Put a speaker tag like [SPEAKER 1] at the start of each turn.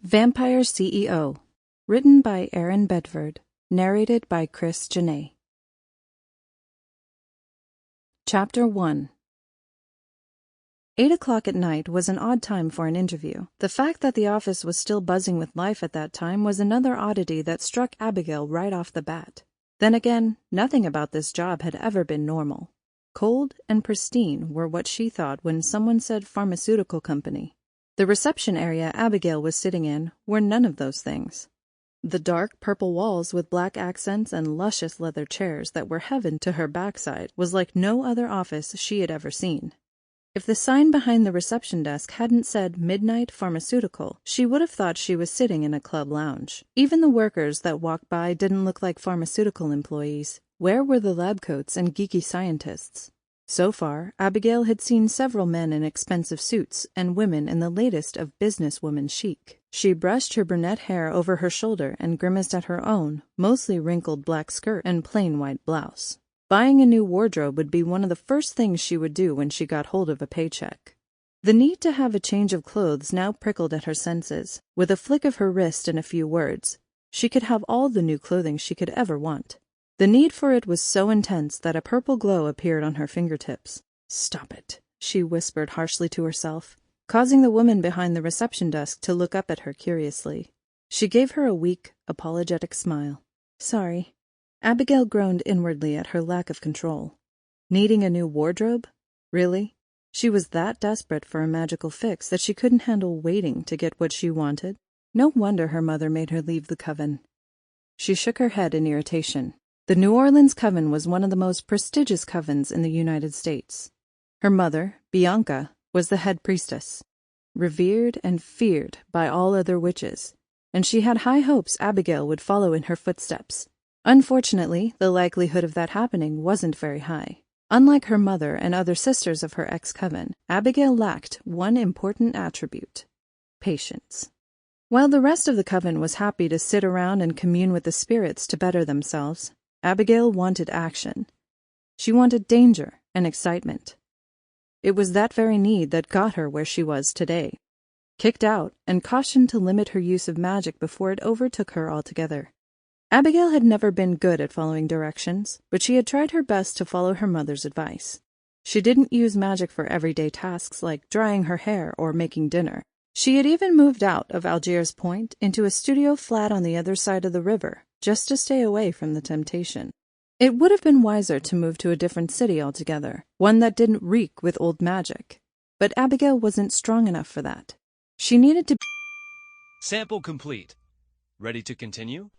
[SPEAKER 1] Vampire CEO. Written by Erin Bedford. Narrated by Janae. Chapter 1. 8 o'clock at night was an odd time for an interview. The fact that the office was still buzzing with life at that time was another oddity that struck Abigail right off the bat. Then again, nothing about this job had ever been normal. Cold and pristine were what she thought when someone said pharmaceutical company. The reception area Abigail was sitting in were none of those things. The dark purple walls with black accents and luscious leather chairs that were heaven to her backside was like no other office she had ever seen. If the sign behind the reception desk hadn't said Midnight Pharmaceutical, she would have thought she was sitting in a club lounge. Even the workers that walked by didn't look like pharmaceutical employees. Where were the lab coats and geeky scientists? So far, Abigail had seen several men in expensive suits and women in the latest of businesswoman chic. She brushed her brunette hair over her shoulder and grimaced at her own, mostly wrinkled black skirt and plain white blouse. Buying a new wardrobe would be one of the first things she would do when she got hold of a paycheck. The need to have a change of clothes now prickled at her senses. With a flick of her wrist and a few words, she could have all the new clothing she could ever want. The need for it was so intense that a purple glow appeared on her fingertips. "Stop it," she whispered harshly to herself, causing the woman behind the reception desk to look up at her curiously. She gave her a weak, apologetic smile. "Sorry." Abigail groaned inwardly at her lack of control. Needing a new wardrobe? Really? She was that desperate for a magical fix that she couldn't handle waiting to get what she wanted? No wonder her mother made her leave the coven. She shook her head in irritation. The New Orleans coven was one of the most prestigious covens in the United States. Her mother, Bianca, was the head priestess, revered and feared by all other witches, and she had high hopes Abigail would follow in her footsteps. Unfortunately, the likelihood of that happening wasn't very high. Unlike her mother and other sisters of her ex-coven, Abigail lacked one important attribute: patience. While the rest of the coven was happy to sit around and commune with the spirits to better themselves, Abigail wanted action. She wanted danger and excitement. It was that very need that got her where she was today. Kicked out and cautioned to limit her use of magic before it overtook her altogether. Abigail had never been good at following directions, but she had tried her best to follow her mother's advice. She didn't use magic for everyday tasks like drying her hair or making dinner. She had even moved out of Algiers Point into a studio flat on the other side of the river, just to stay away from the temptation. It would have been wiser to move to a different city altogether, one that didn't reek with old magic. But Abigail wasn't strong enough for that. She needed to...
[SPEAKER 2] Sample complete. Ready to continue?